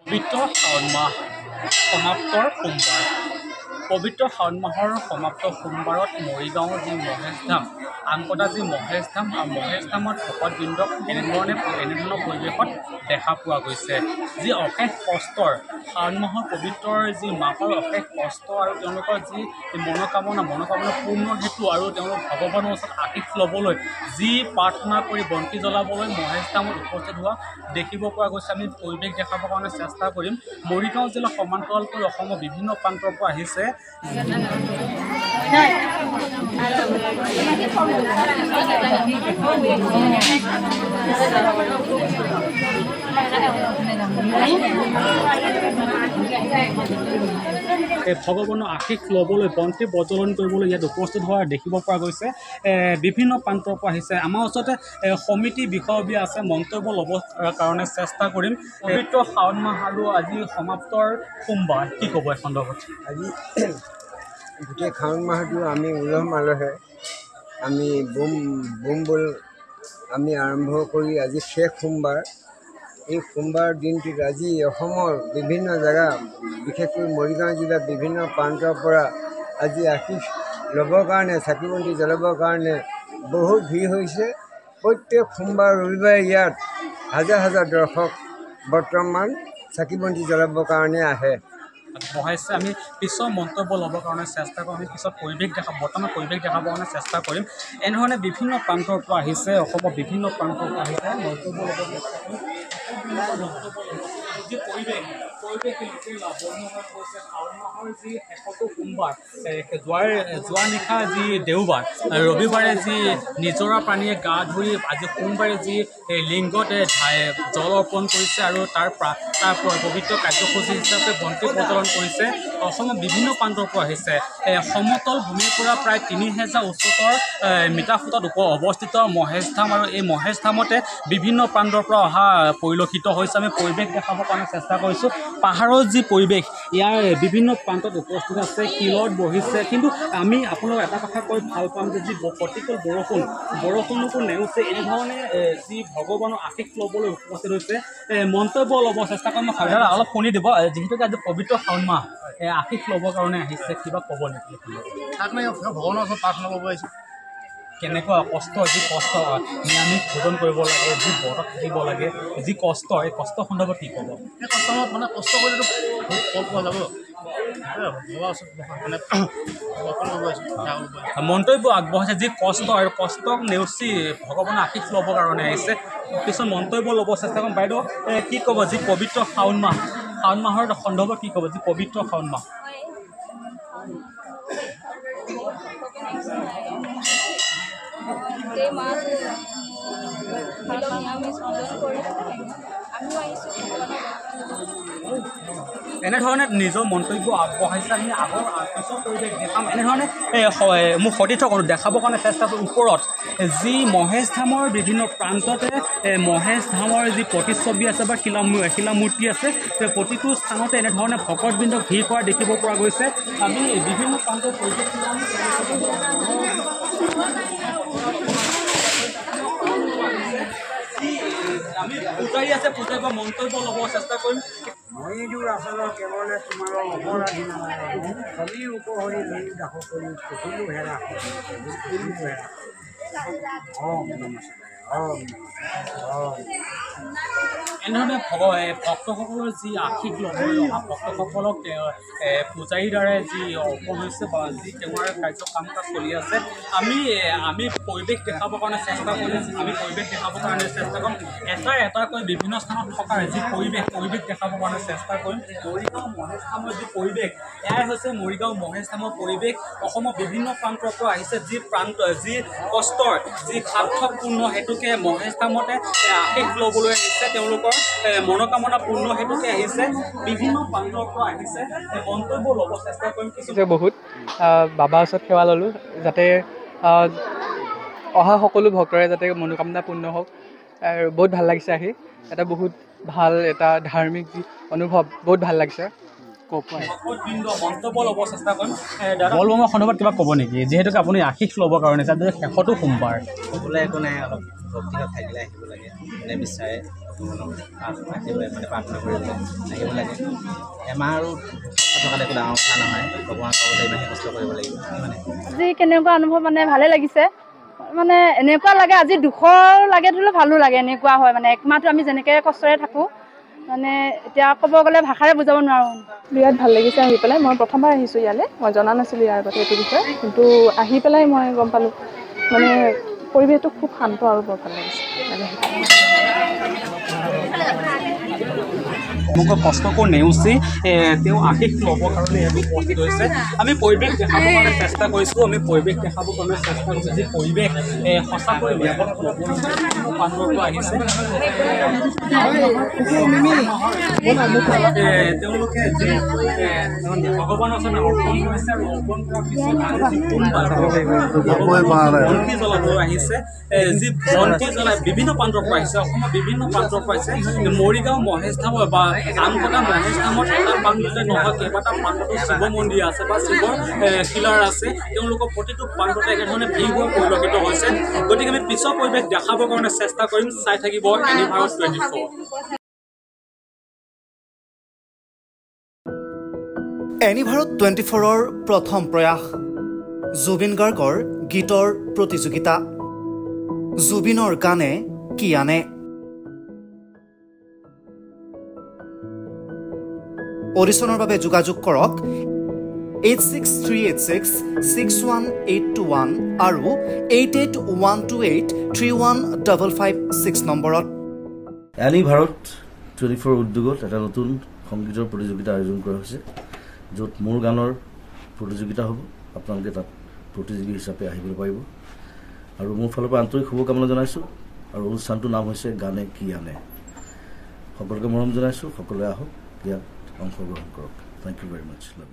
পবিত্ৰ শাওণ মাহ সমাপ্তৰ সোমবাৰ। পবিত্ৰ শাওণ মাহৰ সমাপ্ত সোমবাৰত মৰিগাঁৱৰ যি মহেশ ধাম আনকটা যি মহেশ ধাম মহেশ ধামত ভকতবৃন্দক এনেধৰণৰ পৰিৱেশত দেখা পোৱা গৈছে। যি অশেষ কষ্টৰ শাওণ মাহৰ পবিত্ৰৰ যি মাহৰ অশেষ কষ্ট আৰু তেওঁলোকৰ যি মনোকামনা পূৰ্ণ হেতু আৰু তেওঁলোক ভগৱানৰ ওচৰত আশীষ ল'বলৈ যি প্ৰাৰ্থনা কৰি বন্তি জ্বলাবলৈ মহেশ ধামত উপস্থিত হোৱা দেখিব পোৱা গৈছে। আমি পৰিৱেশ দেখাবৰ কাৰণে চেষ্টা কৰিম। মৰিগাঁও জিলা সমান্তৰালকৈ অসমৰ বিভিন্ন প্ৰান্তৰ পৰা আহিছে। ভগৱানৰ আশীষ ল'বলৈ বন্তি প্ৰজ্বলন কৰিবলৈ ইয়াত উপস্থিত হোৱা দেখিব পোৱা গৈছে। বিভিন্ন প্ৰান্তৰ পৰা আহিছে। আমাৰ ওচৰতে সমিতি বিষয়ববীয়া আছে, মন্তব্য ল'ব কাৰণে চেষ্টা কৰিম। পবিত্ৰ শাওণ মাহ আৰু আজি সমাপ্তৰ সোমবাৰ, কি ক'ব এই সন্দৰ্ভত? আজি গোটেই শাওণ মাহটো আমি উলহ মালহে আমি বোম আমি আৰম্ভ কৰি আজি শেষ সোমবাৰ। এই সোমবাৰ দিনটোত আজি অসমৰ বিভিন্ন জেগা বিশেষকৈ মৰিগাঁও জিলাৰ বিভিন্ন প্ৰান্তৰ পৰা আজি আশীষ ল'বৰ কাৰণে চাকি বন্তি জ্বলাবৰ কাৰণে বহুত ভিৰ হৈছে। প্ৰত্যেক সোমবাৰ ৰবিবাৰে ইয়াত হাজাৰ হাজাৰ দৰ্শক বৰ্তমান চাকি বন্তি জ্বলাবৰ কাৰণে আহে। বহাইছে। আমি পিছৰ মন্তব্য ল'বৰ কাৰণে চেষ্টা কৰিম। আমি পিছত বৰ্তমান পৰিৱেশ দেখাবৰ কাৰণে চেষ্টা কৰিম। এনেধৰণে বিভিন্ন প্ৰান্তৰ পৰা আহিছে, অসমৰ বিভিন্ন প্ৰান্তৰ পৰা আহিছে মন্তব্য ল'ব চেষ্টা কৰিম। যি পৰিৱেশ শাওণ মাহৰ যি শেষটো সোমবাৰ, যোৱা নিশা যি দেওবাৰ, ৰবিবাৰে যি নিজৰা পানীয়ে গা ধুই আজি সোমবাৰে যি লিংগত জল অৰ্পণ কৰিছে আৰু তাৰ পবিত্ৰ কাৰ্যসূচী হিচাপে বন্তি প্ৰজ্বলন কৰিছে। অসমৰ বিভিন্ন প্ৰান্তৰ পৰা আহিছে। সমতল ভূমিৰ পৰা প্ৰায় 3000 উচ্চতাৰ মিটাৰ ফুটত অৱস্থিত মহেশ ধাম আৰু এই মহেশ ধামতে বিভিন্ন প্ৰান্তৰ পৰা অহা পৰিলক্ষিত হৈছে। আমি পৰিৱেশ দেখাবৰ কাৰণে চেষ্টা কৰিছোঁ। পাহাৰৰ যি পৰিৱেশ, ইয়াৰ বিভিন্ন প্ৰান্তত উপস্থিত আছে, শিলত বহিছে। কিন্তু আমি আপোনালোক এটা কথা কৈ ভাল পাম যে যি প্ৰতিকূল বৰষুণকো নেওচি এনেধৰণে যি ভগৱানৰ আশীষ ল'বলৈ উপস্থিত হৈছে মন্তব্য ল'ব চেষ্টা কৰিম। দাদা অলপ শুনি দিব, যিহেতুকে আজি পবিত্ৰ শাওণ মাহ আশীষ ল'বৰ কাৰণে আহিছে, কিবা ক'ব নেকি? ভগৱানৰ ওচৰত প্ৰাৰ্থনা কৰিব আহিছোঁ। কেনেকুৱা কষ্ট, যি কষ্ট নিৰামিষ ভোজন কৰিব লাগে, যি ব্ৰতত থাকিব লাগে, যি কষ্ট, এই কষ্ট সন্দৰ্ভত কি ক'ব? সেই কষ্টত মানে কষ্ট কৰিলেতো বহুত ফল পোৱা যাব। মন্তব্য আগবঢ়াইছে যি কষ্ট আৰু কষ্টক নেওচি ভগৱানৰ আশীষ ল'বৰ কাৰণে আহিছে। পিছত মন্তব্য ল'ব চেষ্টা কৰিম। বাইদেউ কি ক'ব যি পবিত্ৰ শাওণ মাহৰ সন্দৰ্ভত কি ক'ব যি পবিত্ৰ শাওণ মাহ? এনেধৰণে নিজৰ মন্তব্য আগবঢ়াইছে। আমি পিছৰ পৰিৱেশ দেখাম। এনেধৰণে মোক সতীৰ্থ দেখাবৰ কাৰণে চেষ্টা কৰোঁ। ওপৰত যি মহেশ ধামৰ বিভিন্ন প্ৰান্ততে মহেশ ধামৰ যি প্ৰতিচ্ছবি আছে বা শিলামূৰ্তি আছে, প্ৰতিটো স্থানতে এনেধৰণে ভকতবৃন্দক ভিৰ কৰা দেখিব পোৱা গৈছে। আমি বিভিন্ন প্ৰান্তৰ পৰিৱেশ আমি পূজাৰী আছে, পূজাৰীৰ পৰা মন্তব্য ল'ব চেষ্টা কৰিম। মৰিদূৰ আচলৰ কেৱলে তোমাৰ অপৰাধী নালাগে, ছবি উপহৰি লৈ দাস কৰি সকলো হেৰা এনেধৰণে ভক্তসকলৰ যি আশীষ ল'বলৈ অহা ভক্তসকলক পূজাৰীৰ দ্বাৰাই যি অৰ্পণ হৈছে বা যি তেওঁৰ কাম কাজ চলি আছে, আমি পৰিৱেশ দেখাবৰ কাৰণে চেষ্টা কৰিম। এটাকৈ বিভিন্ন স্থানত থকা যি পৰিৱেশ দেখাবৰ কাৰণে চেষ্টা কৰিম। মৰিগাঁও মহেশ ধামৰ যি পৰিৱেশ, এয়াই হৈছে মৰিগাঁও মহেশ ধামৰ পৰিৱেশ। অসমৰ বিভিন্ন প্ৰান্তৰ পৰা আহিছে। যি কষ্টৰ যি সাৰ্থকপূৰ্ণ হেতুকে মহেশ ধামতে আশীষ ল'বলৈ আহিছে, তেওঁলোকৰ মনোকামনা পূৰ্ণ হেতুকে আহিছে। বিভিন্ন প্ৰান্তৰ পৰা আহিছে, মন্তব্য ল'ব চেষ্টা কৰিম। বহুত বাবাৰ ওচৰত সেৱা ল'লোঁ যাতে অহা সকলো ভক্তৰে যাতে মনোকামনা পূৰ্ণ হওক। আৰু বহুত ভাল লাগিছে আহি, এটা বহুত ভাল এটা ধাৰ্মিক যি অনুভৱ, বহুত ভাল লাগিছে। মন্তব্য ল'ব চেষ্টা কৰিম। বলবমৰ সন্দৰ্ভত কিবা ক'ব নেকি, যিহেতুকে আপুনি আশীষ ল'বৰ কাৰণে শেষতো সোমবাৰ? ক'বলৈ একো নাই, অলপ ভক্তিভাৱ থাকিলে আহিব লাগে, যোনে বিচাৰে মানে প্ৰাৰ্থনা কৰিবলৈ আহিব লাগে এমাহ আৰু থকালে একো ডাঙৰ কথা নহয় ভগৱান পাবলৈ ইমানেই কষ্ট কৰিব লাগিব মানে আজি কেনেকুৱা অনুভৱ মানে ভালে লাগিছে মানে এনেকুৱা লাগে আজি দুখৰ লাগে ধৰিলেও ভালো লাগে এনেকুৱা হয় মানে একমাহটো আমি যেনেকৈ কষ্টৰে থাকোঁ মানে এতিয়া ক'ব গ'লে ভাষাৰে বুজাব নোৱাৰোঁ বিৰাট ভাল লাগিছে আহি পেলাই মই প্ৰথমবাৰ আহিছোঁ ইয়ালৈ মই জনা নাছিলোঁ ইয়াৰ আগতে এইটো বিষয়ে কিন্তু আহি পেলাই মই গম পালোঁ মানে পৰিৱেশটো খুব শান্ত আৰু বৰ ভাল লাগিছে মোক কষ্টকৰ নেওচি তেওঁ আশীষ ল'বৰ কাৰণে ইয়াত উপস্থিত হৈছে আমি পৰিৱেশ দেখাবৰ কাৰণে চেষ্টা কৰিছোঁ আমি পৰিৱেশ দেখাবৰ কাৰণে চেষ্টা কৰিছোঁ যি পৰিৱেশ সঁচাকৈ প্ৰান্তৰটো আহিছে তেওঁলোকে যি ভগৱানৰ ওচৰত অৰ্পণ কৰিছে আৰু অৰ্পণ কৰাৰ পিছত বন্তি জ্বলাবলৈ আহিছে যি বন্তি জ্বলাই বিভিন্ন প্ৰান্তৰ পৰা আহিছে অসমৰ বিভিন্ন প্ৰান্তৰ পৰা আহিছে মৰিগাঁও মহেশধাম বা আমকটা মহেশধামত এটা প্ৰান্ততে নহয় কেইবাটা প্ৰান্ততো শিৱ মন্দিৰ আছে বা শিৱৰ শিলাৰ আছে তেওঁলোকৰ প্ৰতিটো প্ৰান্ততে একেধৰণে ভিৰ হোৱা পৰিলক্ষিত হৈছে গতিকে আমি পিছৰ পৰিৱেশ দেখাবৰ কাৰণে চেষ্টা কৰিম চাই থাকিব এনিভাৰত 24 এনিভাৰত 24ৰ প্ৰথম প্ৰয়াস জুবিন গাৰ্গৰ গীতৰ প্ৰতিযোগিতা জুবিনৰ গানে কি আনে অডিশ্যনৰ বাবে যোগাযোগ কৰক 8638661821 আৰু 8812831556 নম্বৰত এনিভাৰত 24 উদ্যোগত এটা নতুন সংগীতৰ প্ৰতিযোগিতা আয়োজন কৰা হৈছে য'ত মোৰ গানৰ প্ৰতিযোগিতা হ'ব আপোনালোকে তাত প্ৰতিযোগী হিচাপে আহিবলৈ পাৰিব আৰু মোৰ ফালৰ পৰা আন্তৰিক শুভকামনা জনাইছোঁ আৰু অনুষ্ঠানটোৰ নাম হৈছে গানে কি আনে সকলোকে মৰম জনাইছোঁ সকলোৱে আহক ইয়াত অংশগ্ৰহণ কৰক thank you very much love U